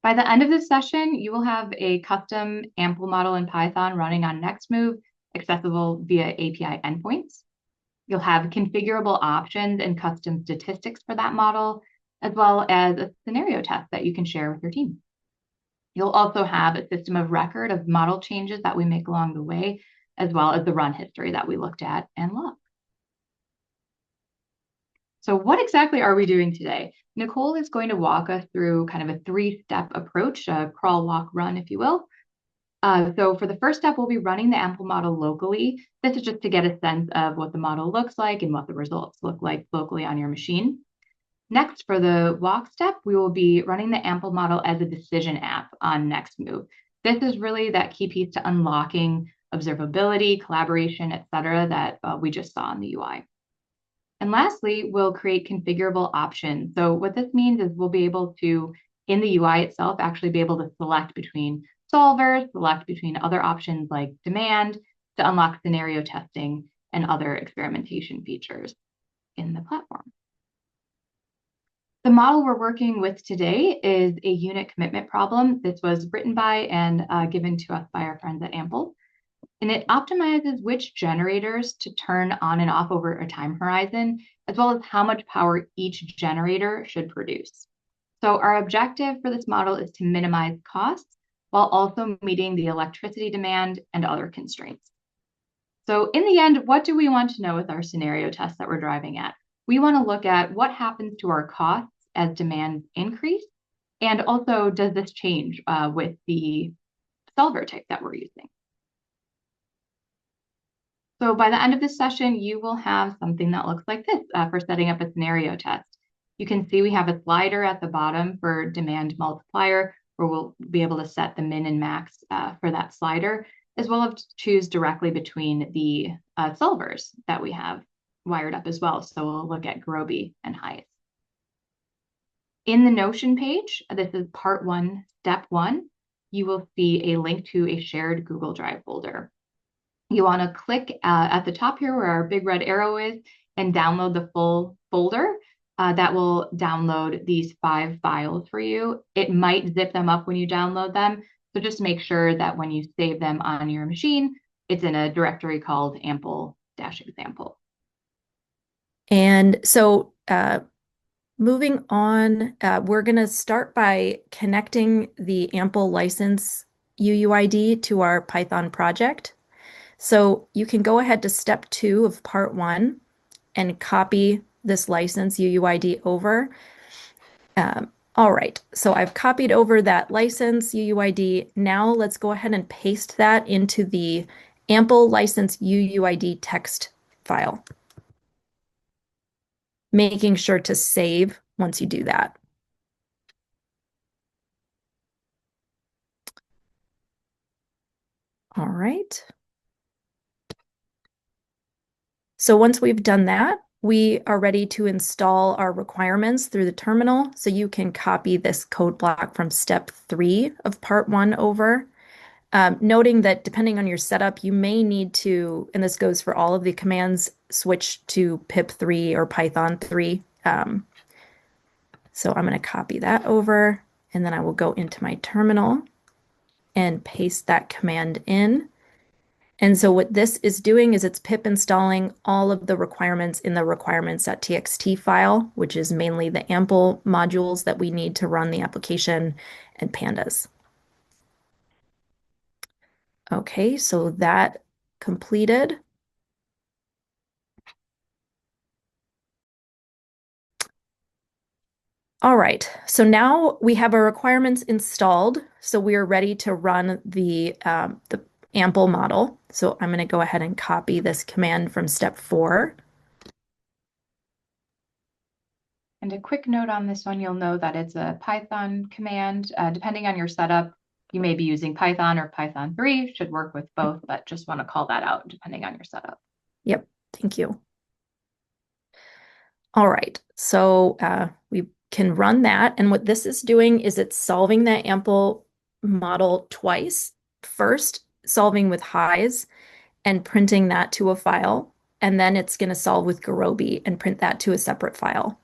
By the end of this session, you will have a custom AMPL model in Python running on Nextmv, accessible via API endpoints. You'll have configurable options and custom statistics for that model, as well as a scenario test that you can share with your team. You'll also have a system of record of model changes that we make along the way, as well as the run history that we looked at and logged. So what exactly are we doing today? Nicole is going to walk us through kind of a three-step approach, a crawl, walk, run, if you will. So for the first step, we'll be running the AMPL model locally. This is just to get a sense of what the model looks like and what the results look like locally on your machine. Next, for the walk step, we will be running the AMPL model as a decision app on Nextmv. This is really that key piece to unlocking observability, collaboration, et cetera, that we just saw in the UI. And lastly, we'll create configurable options. So what this means is we'll be able to, in the UI itself, actually be able to select between solvers, select between other options like demand to unlock scenario testing and other experimentation features in the platform. The model we're working with today is a unit commitment problem. This was written by and given to us by our friends at AMPL. And it optimizes which generators to turn on and off over a time horizon, as well as how much power each generator should produce. So our objective for this model is to minimize costs while also meeting the electricity demand and other constraints. So in the end, what do we want to know with our scenario test that we're driving at? We want to look at what happens to our costs as demand increase, and also does this change with the solver type that we're using? So by the end of this session, you will have something that looks like this for setting up a scenario test. You can see we have a slider at the bottom for demand multiplier, where we'll be able to set the min and max for that slider, as well as choose directly between the solvers that we have wired up as well. So we'll look at Gurobi and HiGHS. In the Notion page, this is part 1, step 1, you will see a link to a shared Google Drive folder. You want to click at the top here where our big red arrow is and download the full folder. That will download these 5 files for you. It might zip them up when you download them. So just make sure that when you save them on your machine, it's in a directory called AMPL-example. And so moving on, we're going to start by connecting the AMPL license UUID to our Python project. So you can go ahead to step 2 of part 1 and copy this license UUID over. All right, so I've copied over that license UUID. Now let's go ahead and paste that into the AMPL license UUID text file, making sure to save once you do that. All right. So once we've done that, we are ready to install our requirements through the terminal. So you can copy this code block from step 3 of part 1 over. Noting that depending on your setup, you may need to, and this goes for all of the commands, switch to pip3 or Python 3. So I'm going to copy that over, and then I will go into my terminal and paste that command in. And so what this is doing is it's pip installing all of the requirements in the requirements.txt file, which is mainly the AMPL modules that we need to run the application and pandas. Okay, so that completed. All right, so now we have our requirements installed, so we are ready to run the AMPL model. So I'm going to go ahead and copy this command from step 4. And a quick note on this one, you'll know that it's a Python command. Depending on your setup, you may be using Python or Python 3, should work with both, but just want to call that out depending on your setup. Yep, thank you. All right, so we can run that. And what this is doing is it's solving that AMPL model twice. First, solving with HiGHS and printing that to a file. And then it's going to solve with Gurobi and print that to a separate file.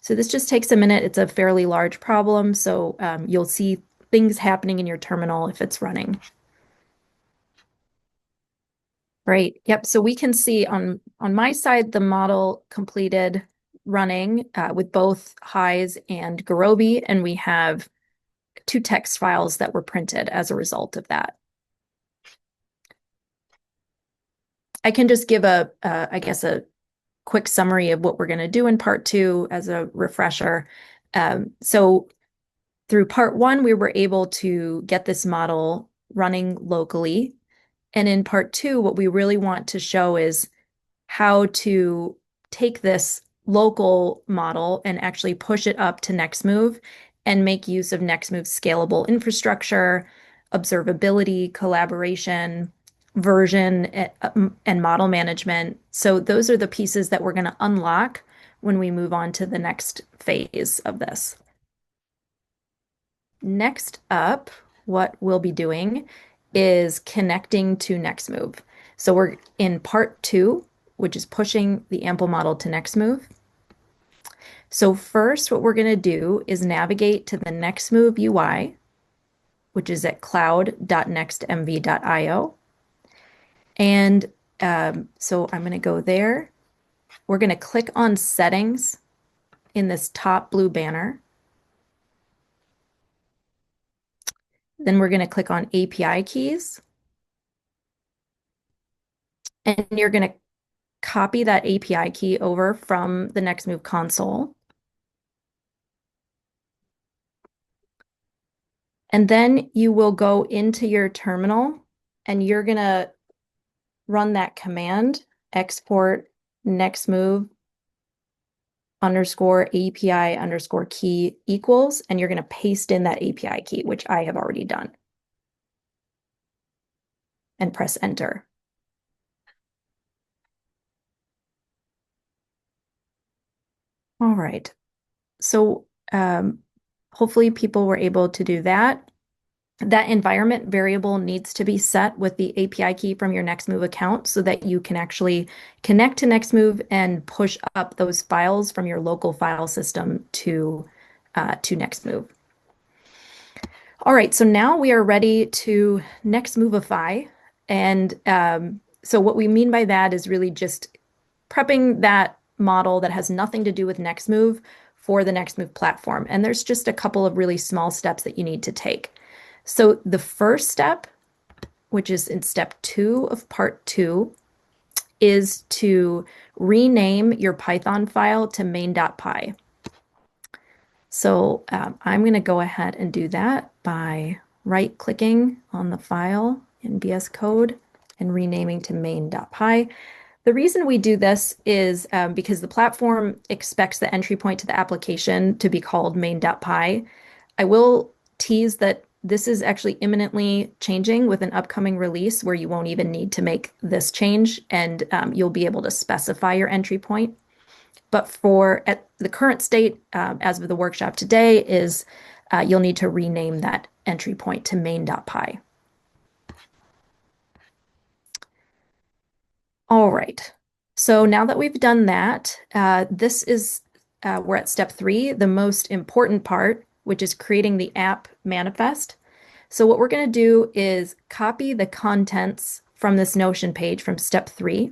So this just takes a minute. It's a fairly large problem, so you'll see things happening in your terminal if it's running. Right. Yep. So we can see on my side the model completed running with both HiGHS and Gurobi, and we have 2 text files that were printed as a result of that. I can just give I guess, a quick summary of what we're going to do in part 2 as a refresher. So through part 1, we were able to get this model running locally. And in part 2, what we really want to show is how to take this local model and actually push it up to Nextmv and make use of Nextmv's scalable infrastructure, observability, collaboration, version, and model management. So those are the pieces that we're going to unlock when we move on to the next phase of this. Next up, what we'll be doing is connecting to Nextmv. So we're in part 2, which is pushing the AMPL model to Nextmv. So first, what we're going to do is navigate to the Nextmv UI, which is at cloud.nextmv.io. And so I'm going to go there. We're going to click on Settings in this top blue banner. Then we're going to click on API keys. And you're going to copy that API key over from the Nextmv console. And then you will go into your terminal and you're going to run that command, export Nextmv underscore API underscore key equals, and you're going to paste in that API key, which I have already done. And press enter. All right. So hopefully people were able to do that. That environment variable needs to be set with the API key from your Nextmv account so that you can actually connect to Nextmv and push up those files from your local file system to Nextmv. All right, so now we are ready to Nextmovify. And so what we mean by that is really just prepping that model that has nothing to do with Nextmv for the Nextmv platform. And there's just a couple of really small steps that you need to take. So the first step, which is in step 2 of part 2, is to rename your Python file to main.py. So I'm going to go ahead and do that by right-clicking on the file in VS Code and renaming to main.py. The reason we do this is because the platform expects the entry point to the application to be called main.py. I will tease that this is actually imminently changing with an upcoming release where you won't even need to make this change, and you'll be able to specify your entry point. But at the current state, as of the workshop today, is you'll need to rename that entry point to main.py. All right. So now that we've done that, we're at step 3, the most important part, which is creating the app manifest. So what we're going to do is copy the contents from this Notion page from step 3.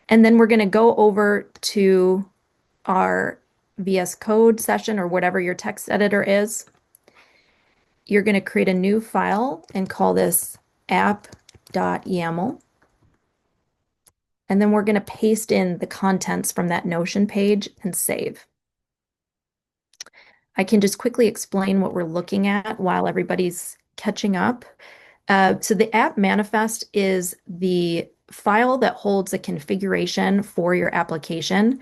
And then we're going to go over to our VS Code session or whatever your text editor is. You're going to create a new file and call this app.yaml. And then we're going to paste in the contents from that Notion page and save. I can just quickly explain what we're looking at while everybody's catching up. So the app manifest is the file that holds a configuration for your application.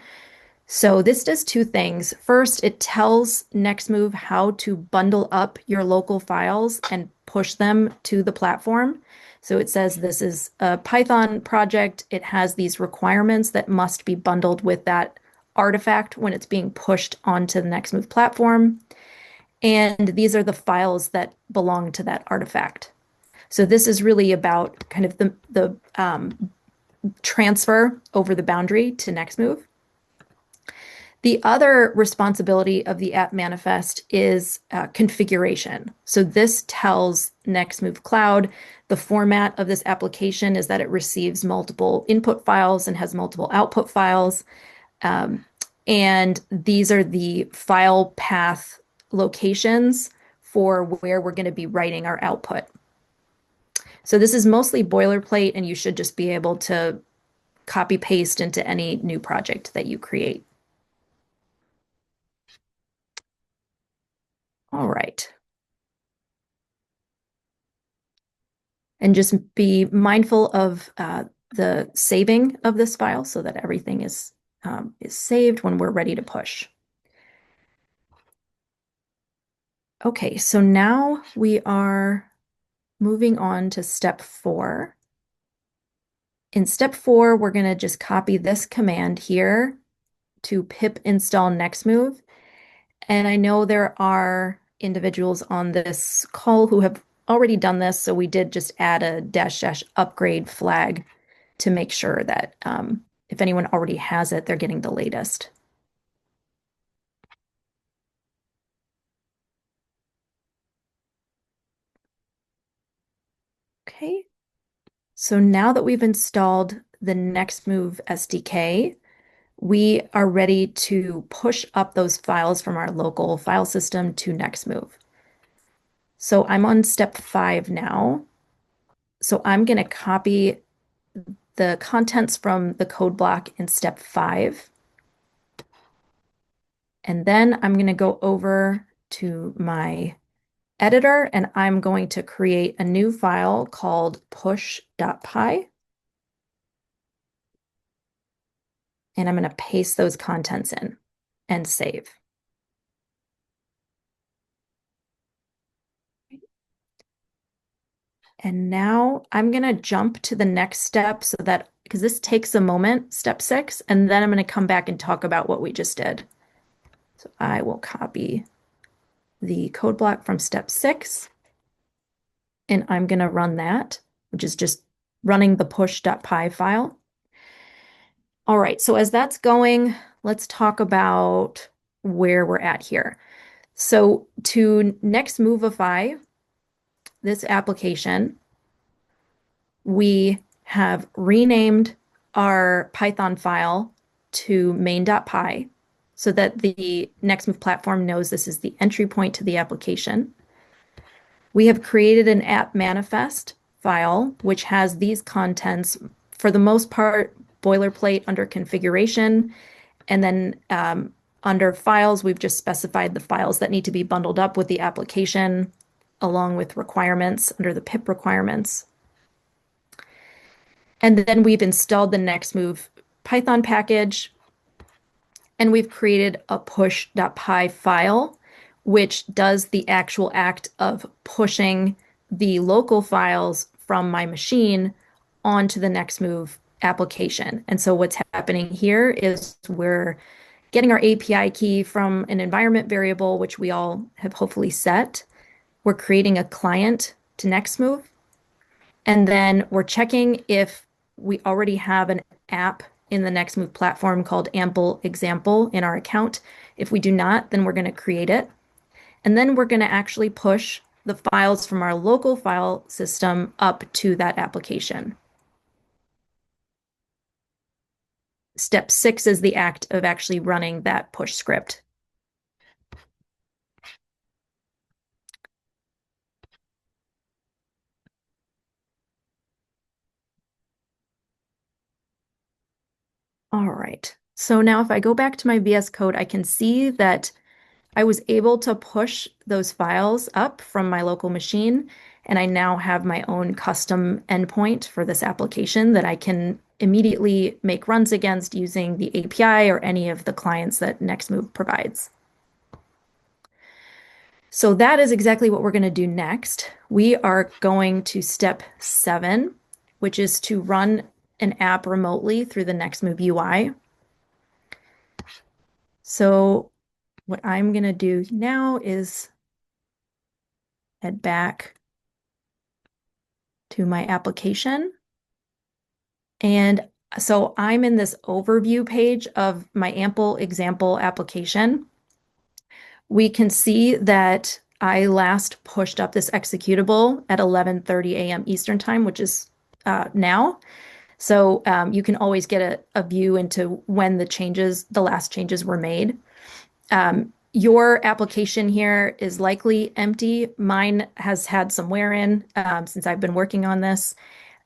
So this does 2 things. First, it tells Nextmv how to bundle up your local files and push them to the platform. So it says this is a Python project. It has these requirements that must be bundled with that artifact when it's being pushed onto the Nextmv platform. And these are the files that belong to that artifact. So this is really about kind of the transfer over the boundary to Nextmv. The other responsibility of the app manifest is configuration. So this tells Nextmv Cloud the format of this application is that it receives multiple input files and has multiple output files. Um, and these are the file path locations for where we're going to be writing our output. So this is mostly boilerplate, and you should just be able to copy paste into any new project that you create. All right. And just be mindful of the saving of this file so that everything is saved when we're ready to push. Okay, so now we are moving on to step 4. In step 4, we're going to just copy this command here to pip install Nextmv. And I know there are individuals on this call who have already done this, so we did just add a -- upgrade flag to make sure that if anyone already has it, they're getting the latest. Okay, so now that we've installed the Nextmv SDK, we are ready to push up those files from our local file system to Nextmv. So I'm on step 5 now. So I'm going to copy the contents from the code block in step 5. And then I'm going to go over to my editor and I'm going to create a new file called push.py. And I'm going to paste those contents in and save. And now I'm going to jump to the next step so that, because this takes a moment, step 6, and then I'm going to come back and talk about what we just did. So I will copy the code block from step 6, and I'm going to run that, which is just running the push.py file. All right, so as that's going, let's talk about where we're at here. So to Nextmovify this application, we have renamed our Python file to main.py so that the Nextmv platform knows this is the entry point to the application. We have created an app manifest file, which has these contents, for the most part, boilerplate under configuration. And then under files, we've just specified the files that need to be bundled up with the application, along with requirements under the pip requirements. And then we've installed the Nextmv Python package, and we've created a push.py file, which does the actual act of pushing the local files from my machine onto the Nextmv application. And so what's happening here is we're getting our API key from an environment variable, which we all have hopefully set. We're creating a client to Nextmv, and then we're checking if we already have an app in the Nextmv platform called AMPL example in our account. If we do not, then we're going to create it. And then we're going to actually push the files from our local file system up to that application. Step 6 is the act of actually running that push script. All right. So now if I go back to my VS Code, I can see that I was able to push those files up from my local machine, and I now have my own custom endpoint for this application that I can immediately make runs against using the API or any of the clients that Nextmv provides. So that is exactly what we're going to do next. We are going to step 7, which is to run an app remotely through the Nextmv UI. So what I'm going to do now is head back to my application. And So I'm in this overview page of my AMPL example application. We can see that I last pushed up this executable at 11:30 a.m. Eastern time, which is now. So you can always get a view into when the last changes were made. Your application here is likely empty. Mine has had some wear in since I've been working on this.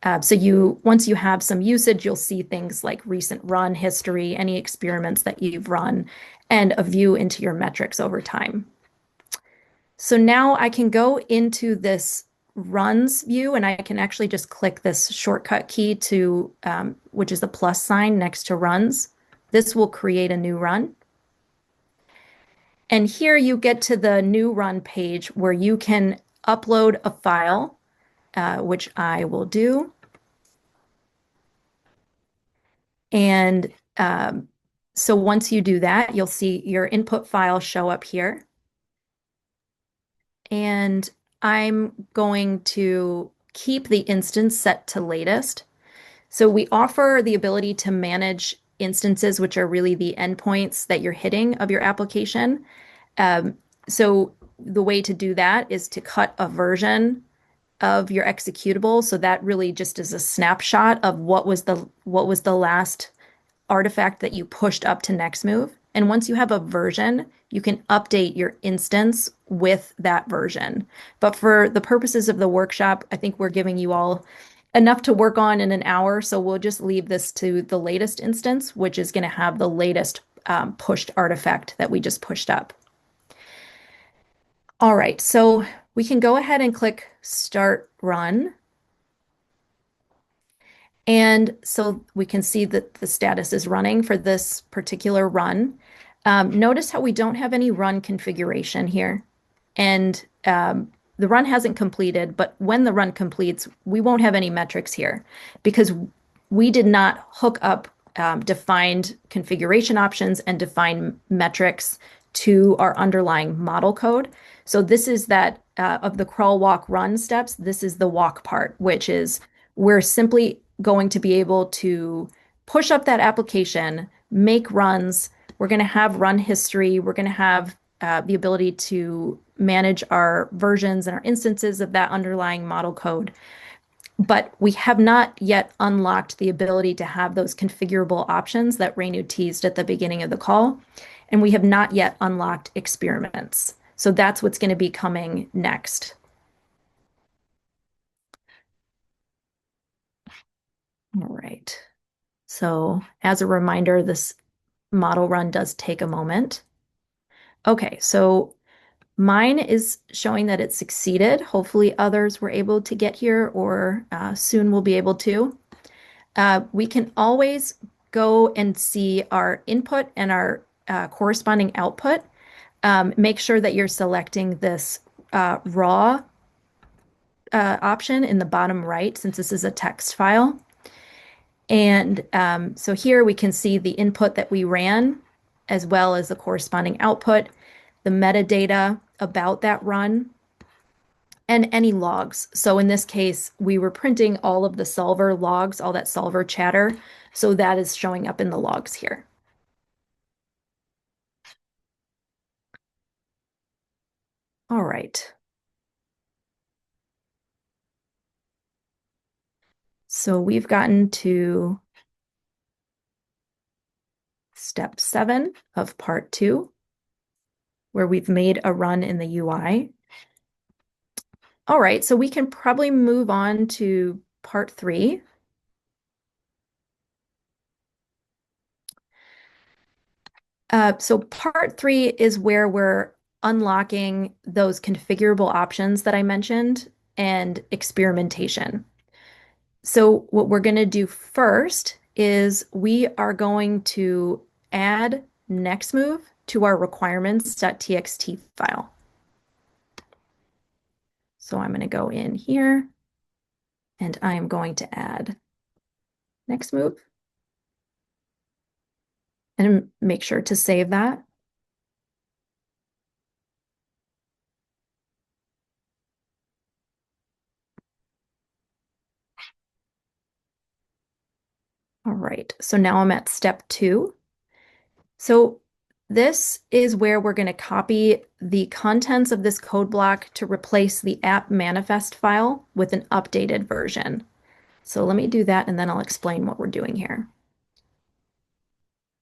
Once you have some usage, you'll see things like recent run history, any experiments that you've run, and a view into your metrics over time. So now I can go into this runs view and I can actually just click this shortcut key which is the plus sign next to runs. This will create a new run. And here you get to the new run page where you can upload a file, which I will do. And so once you do that, you'll see your input file show up here. And I'm going to keep the instance set to latest. So we offer the ability to manage instances, which are really the endpoints that you're hitting of your application. Um, so the way to do that is to cut a version of your executable. So that really just is a snapshot of what was the last artifact that you pushed up to Nextmv. And once you have a version, you can update your instance with that version. But for the purposes of the workshop, I think we're giving you all enough to work on in an hour. So we'll just leave this to the latest instance, which is going to have the latest pushed artifact that we just pushed up. All right, so we can go ahead and click Start Run. And so we can see that the status is running for this particular run. Notice how we don't have any run configuration here. And the run hasn't completed, but when the run completes, we won't have any metrics here because we did not hook up defined configuration options and define metrics to our underlying model code. So this is that of the crawl, walk, run steps, this is the walk part, which is we're simply going to be able to push up that application, make runs. We're going to have run history. We're going to have the ability to manage our versions and our instances of that underlying model code. But we have not yet unlocked the ability to have those configurable options that Renu teased at the beginning of the call. And we have not yet unlocked experiments. So that's what's going to be coming next. All right. So as a reminder, this model run does take a moment. Okay, so mine is showing that it succeeded. Hopefully others were able to get here or soon will be able to. We can always go and see our input and our corresponding output. Make sure that you're selecting this raw option in the bottom right since this is a text file. And so here we can see the input that we ran as well as the corresponding output, the metadata about that run, and any logs. So in this case, we were printing all of the solver logs, all that solver chatter. So that is showing up in the logs here. All right. So we've gotten to step 7 of part 2, where we've made a run in the UI. All right, so we can probably move on to part 3. So part 3 is where we're unlocking those configurable options that I mentioned and experimentation. So what we're going to do first is we are going to add Nextmv to our requirements.txt file. So I'm going to go in here and I'm going to add Nextmv and make sure to save that. All right, so now I'm at step 2. So this is where we're going to copy the contents of this code block to replace the app manifest file with an updated version. So let me do that and then I'll explain what we're doing here.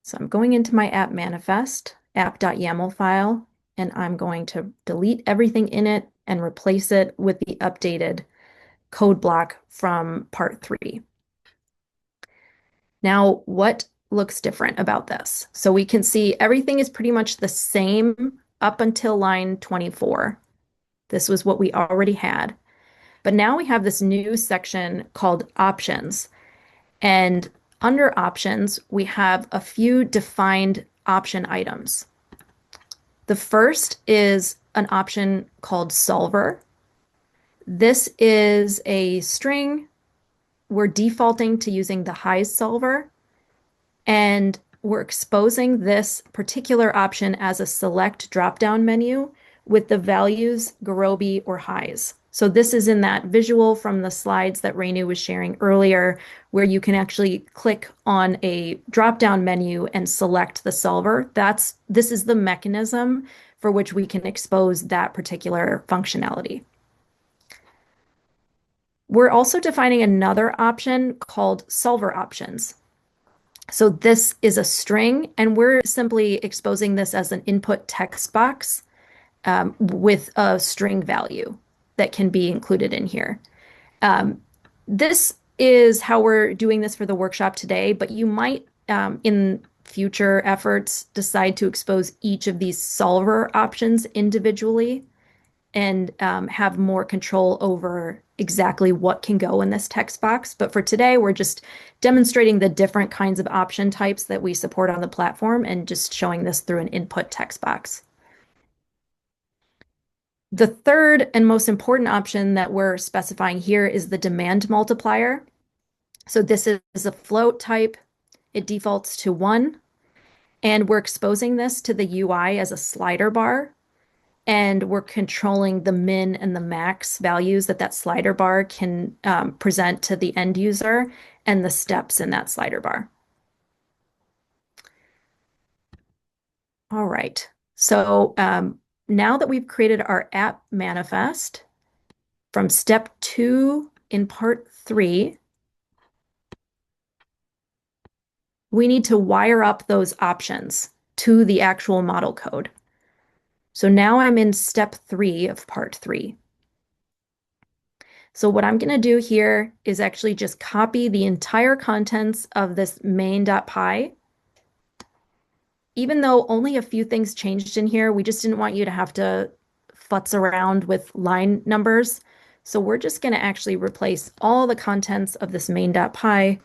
So I'm going into my app manifest, app.yaml file, and I'm going to delete everything in it and replace it with the updated code block from part 3. Now, what looks different about this? So we can see everything is pretty much the same up until line 24. This was what we already had. But now we have this new section called options. And under options, we have a few defined option items. The first is an option called solver. This is a string. We're defaulting to using the HiGHS solver, and we're exposing this particular option as a select drop-down menu with the values Gurobi or HiGHS. So this is in that visual from the slides that Renu was sharing earlier, where you can actually click on a drop-down menu and select the solver. This is the mechanism for which we can expose that particular functionality. We're also defining another option called solver options. So this is a string, and we're simply exposing this as an input text box with a string value that can be included in here. This is how we're doing this for the workshop today, but you might, in future efforts, decide to expose each of these solver options individually and have more control over exactly what can go in this text box. But for today, we're just demonstrating the different kinds of option types that we support on the platform and just showing this through an input text box. The third and most important option that we're specifying here is the demand multiplier. So this is a float type. It defaults to 1, and we're exposing this to the UI as a slider bar, and we're controlling the min and the max values that slider bar can present to the end user and the steps in that slider bar. All right, so now that we've created our app manifest from step 2 in part 3, we need to wire up those options to the actual model code. So now I'm in step 3 of part 3. So what I'm going to do here is actually just copy the entire contents of this main.py. Even though only a few things changed in here, we just didn't want you to have to futz around with line numbers. So we're just going to actually replace all the contents of this main.py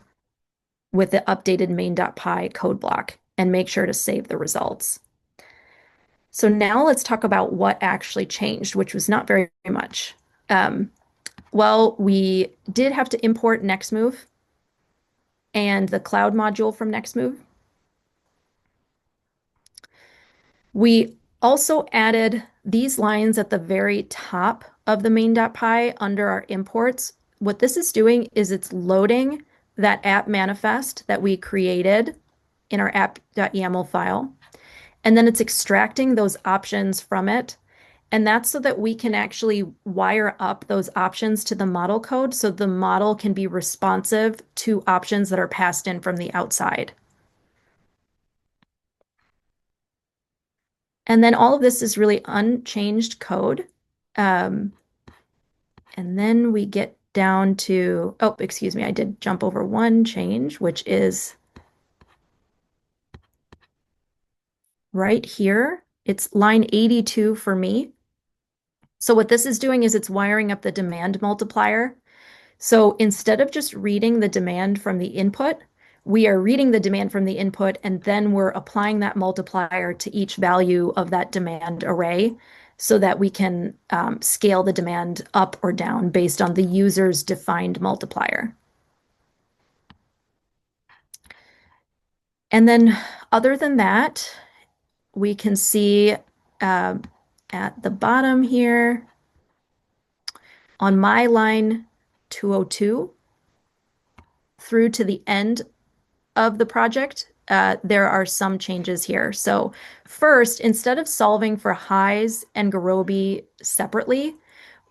with the updated main.py code block and make sure to save the results. So now let's talk about what actually changed, which was not very much. Well, we did have to import Nextmv and the cloud module from Nextmv. We also added these lines at the very top of the main.py under our imports. What this is doing is it's loading that app manifest that we created in our app.yaml file, and then it's extracting those options from it. And that's so that we can actually wire up those options to the model code so the model can be responsive to options that are passed in from the outside. And then all of this is really unchanged code. And then we get down to, oh, excuse me, I did jump over one change, which is right here. It's line 82 for me. So what this is doing is it's wiring up the demand multiplier. So instead of just reading the demand from the input, we are reading the demand from the input, and then we're applying that multiplier to each value of that demand array so that we can scale the demand up or down based on the user's defined multiplier. And then other than that, we can see at the bottom here on my line 202 through to the end of the project, there are some changes here. So first, instead of solving for HiGHS and Gurobi separately,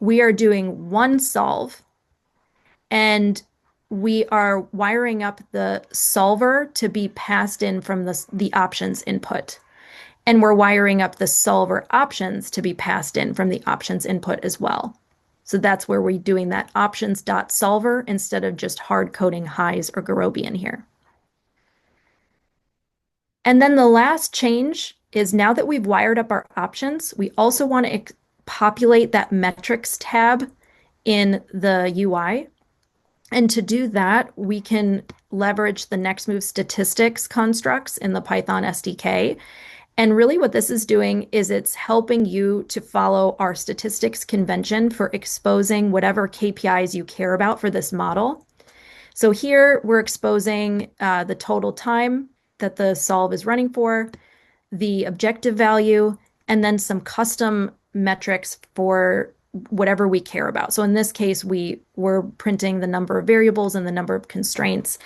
we are doing one solve and we are wiring up the solver to be passed in from the options input. And we're wiring up the solver options to be passed in from the options input as well. So that's where we're doing that options.solver instead of just hard coding HiGHS or Gurobi in here. And then the last change is now that we've wired up our options, we also want to populate that metrics tab in the UI. And to do that, we can leverage the Nextmv statistics constructs in the Python SDK. And really what this is doing is it's helping you to follow our statistics convention for exposing whatever KPIs you care about for this model. So here we're exposing the total time that the solve is running for, the objective value, and then some custom metrics for whatever we care about. So in this case, we're printing the number of variables and the number of constraints,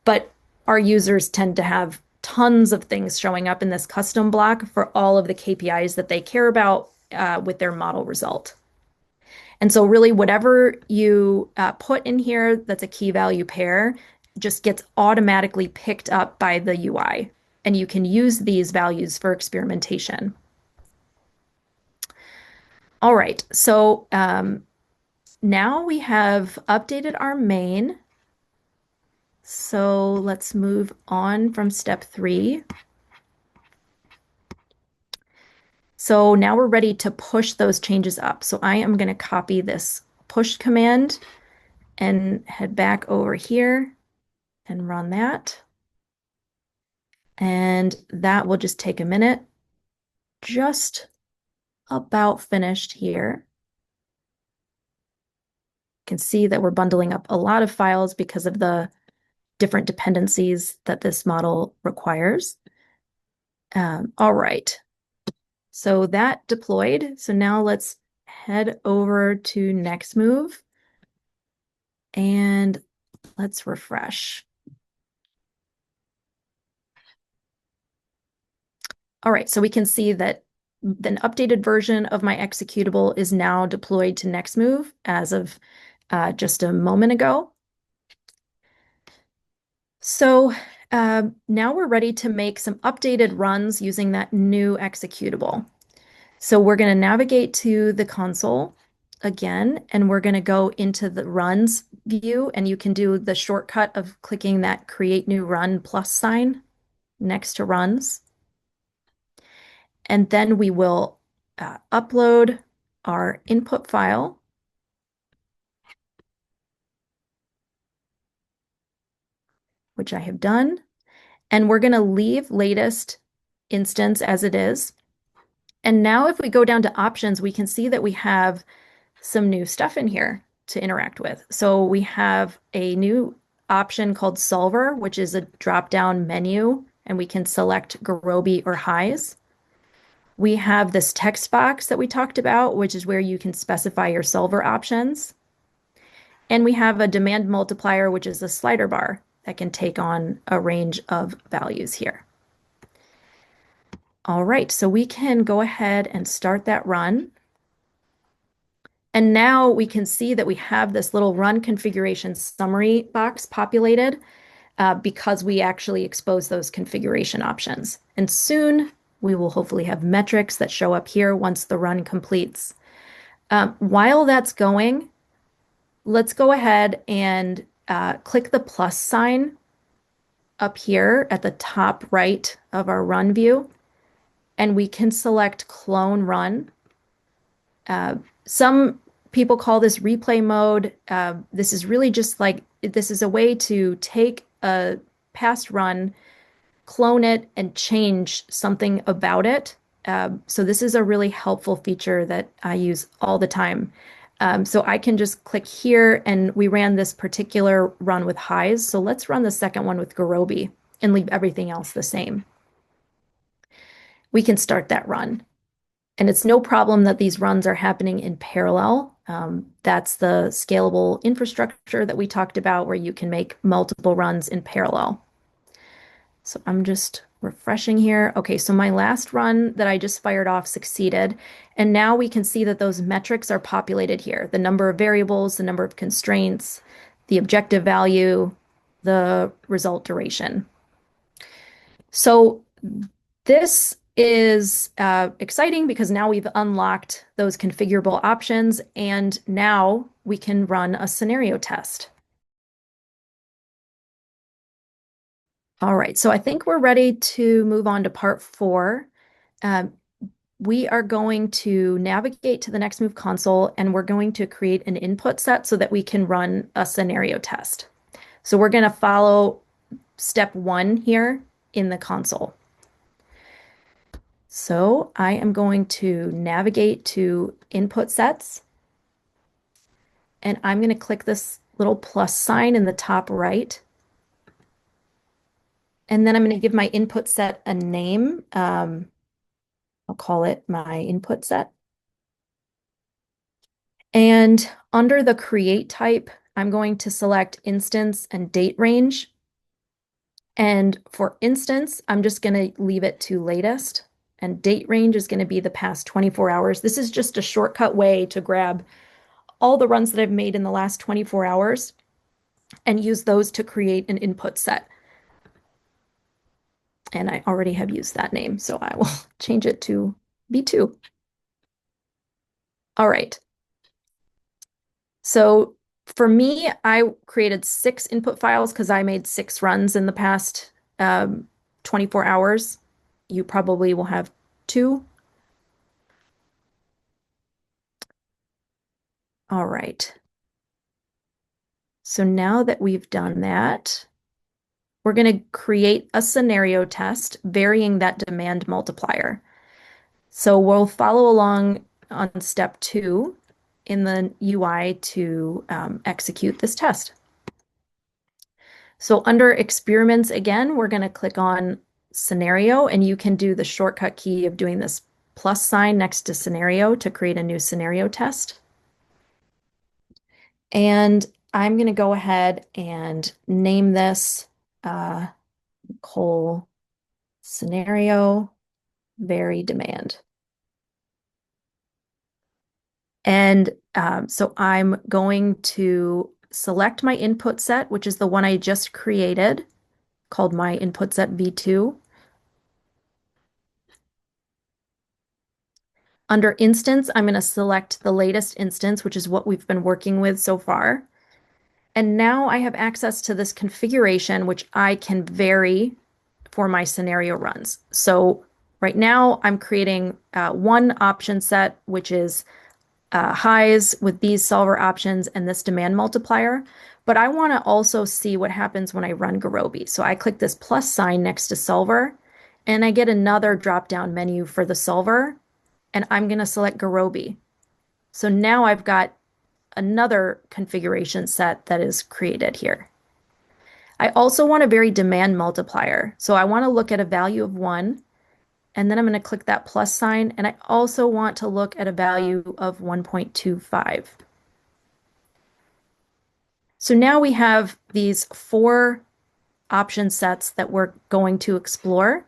but our users tend to have tons of things showing up in this custom block for all of the KPIs that they care about with their model result. And so really whatever you put in here that's a key value pair just gets automatically picked up by the UI. And you can use these values for experimentation. All right, so now we have updated our main. So let's move on from step 3. So now we're ready to push those changes up. So I am going to copy this push command and head back over here and run that. And that will just take a minute. Just about finished here. You can see that we're bundling up a lot of files because of the different dependencies that this model requires. All right. So that deployed. So now let's head over to Nextmv and let's refresh. All right, so we can see that an updated version of my executable is now deployed to Nextmv as of just a moment ago. So now we're ready to make some updated runs using that new executable. So we're going to navigate to the console again, and we're going to go into the runs view, and you can do the shortcut of clicking that create new run plus sign next to runs. And then we will upload our input file. Which I have done. And we're going to leave latest instance as it is. And now if we go down to options, we can see that we have some new stuff in here to interact with. So we have a new option called solver, which is a drop-down menu, and we can select Gurobi or HiGHS. We have this text box that we talked about, which is where you can specify your solver options. And we have a demand multiplier, which is a slider bar that can take on a range of values here. All right, so we can go ahead and start that run. And now we can see that we have this little run configuration summary box populated because we actually expose those configuration options. And soon we will hopefully have metrics that show up here once the run completes. While that's going, let's go ahead and click the plus sign up here at the top right of our run view, and we can select clone run. Some people call this replay mode. This is really just like, this is a way to take a past run, clone it, and change something about it. So this is a really helpful feature that I use all the time. So I can just click here, and we ran this particular run with HiGHS. So let's run the second one with Gurobi and leave everything else the same. We can start that run. And it's no problem that these runs are happening in parallel. That's the scalable infrastructure that we talked about, where you can make multiple runs in parallel. So I'm just refreshing here. Okay, so my last run that I just fired off succeeded. And now we can see that those metrics are populated here. The number of variables, the number of constraints, the objective value, the result duration. So this is exciting because now we've unlocked those configurable options, and now we can run a scenario test. All right, so I think we're ready to move on to part 4. Um, we are going to navigate to the Nextmv console, and we're going to create an input set so that we can run a scenario test. So we're going to follow step 1 here in the console. So I am going to navigate to input sets, and I'm going to click this little plus sign in the top right. And then I'm going to give my input set a name. I'll call it my input set. And under the create type, I'm going to select instance and date range. And for instance, I'm just going to leave it to latest. And date range is going to be the past 24 hours. This is just a shortcut way to grab all the runs that I've made in the last 24 hours and use those to create an input set. And I already have used that name, so I will change it to B2. All right. So for me, I created 6 input files because I made 6 runs in the past 24 hours. You probably will have 2. All right. So now that we've done that, we're going to create a scenario test varying that demand multiplier. So we'll follow along on step 2 in the UI to execute this test. So under experiments, again, we're going to click on scenario, and you can do the shortcut key of doing this plus sign next to scenario to create a new scenario test. And I'm going to go ahead and name this Nicole scenario vary demand. And so I'm going to select my input set, which is the one I just created, called my input set V2. Under instance, I'm going to select the latest instance, which is what we've been working with so far. And now I have access to this configuration, which I can vary for my scenario runs. So right now I'm creating one option set, which is highs with these solver options and this demand multiplier. But I want to also see what happens when I run Gurobi. So I click this plus sign next to solver, and I get another drop-down menu for the solver, and I'm going to select Gurobi. So now I've got another configuration set that is created here. I also want a vary demand multiplier. So I want to look at a value of 1, and then I'm going to click that plus sign, and I also want to look at a value of 1.25. So now we have these 4 option sets that we're going to explore.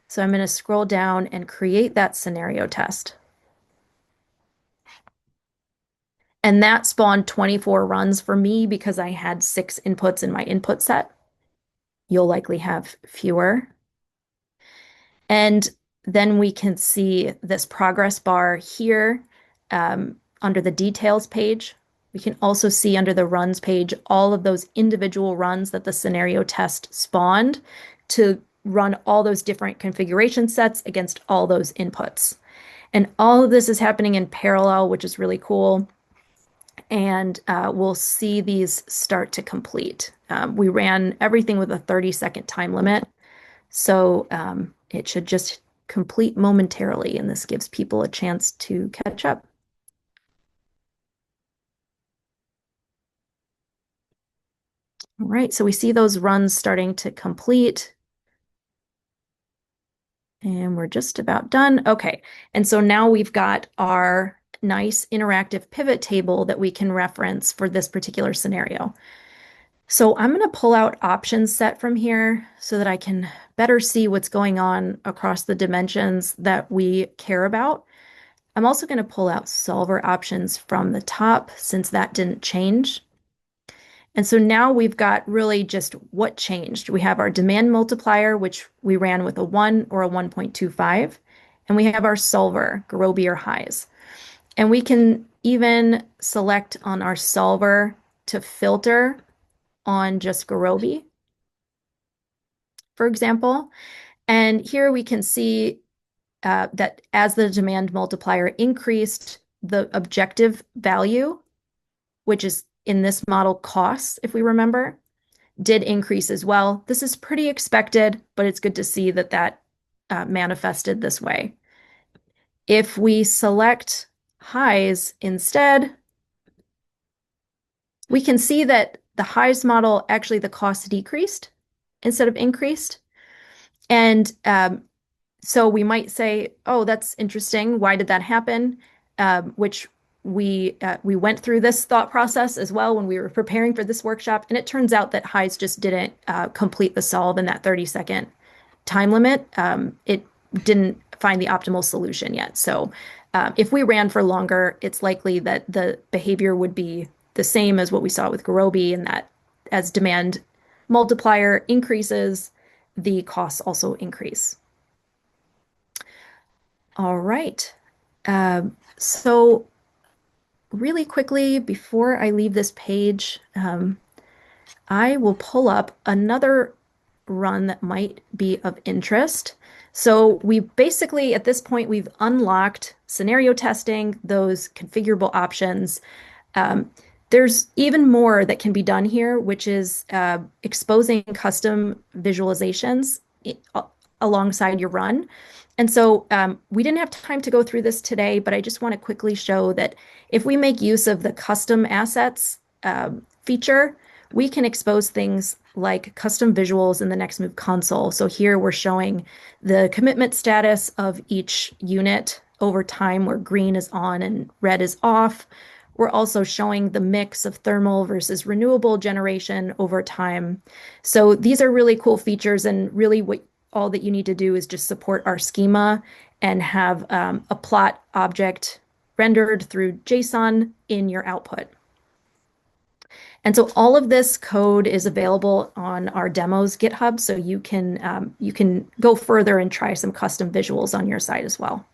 So I'm going to scroll down and create that scenario test. And that spawned 24 runs for me because I had 6 inputs in my input set. You'll likely have fewer. And then we can see this progress bar here under the details page. We can also see under the runs page all of those individual runs that the scenario test spawned to run all those different configuration sets against all those inputs. And all of this is happening in parallel, which is really cool. And we'll see these start to complete. We ran everything with a 30-second time limit. So it should just complete momentarily, and this gives people a chance to catch up. All right, so we see those runs starting to complete. And we're just about done. Okay, and so now we've got our nice interactive pivot table that we can reference for this particular scenario. So I'm going to pull out options set from here so that I can better see what's going on across the dimensions that we care about. I'm also going to pull out solver options from the top since that didn't change. And so now we've got really just what changed. We have our demand multiplier, which we ran with a 1 or a 1.25, and we have our solver, Gurobi or HiGHS. And we can even select on our solver to filter on just Gurobi, for example. And here we can see that as the demand multiplier increased, the objective value, which is in this model costs, if we remember, did increase as well. This is pretty expected, but it's good to see that manifested this way. If we select HiGHS instead, we can see that the HiGHS model, actually the cost decreased instead of increased. And so we might say, oh, that's interesting. Why did that happen? Which we went through this thought process as well when we were preparing for this workshop. And it turns out that HiGHS just didn't complete the solve in that 30-second time limit. It didn't find the optimal solution yet. So if we ran for longer, it's likely that the behavior would be the same as what we saw with Gurobi, and that as demand multiplier increases, the costs also increase. All right. So really quickly, before I leave this page, I will pull up another run that might be of interest. So we basically, at this point, we've unlocked scenario testing, those configurable options. There's even more that can be done here, which is exposing custom visualizations alongside your run. And so we didn't have time to go through this today, but I just want to quickly show that if we make use of the custom assets feature, we can expose things like custom visuals in the Nextmv console. So here we're showing the commitment status of each unit over time, where green is on and red is off. We're also showing the mix of thermal versus renewable generation over time. So these are really cool features, and really all that you need to do is just support our schema and have a plot object rendered through JSON in your output. And so all of this code is available on our demos GitHub, so you can go further and try some custom visuals on your side as well.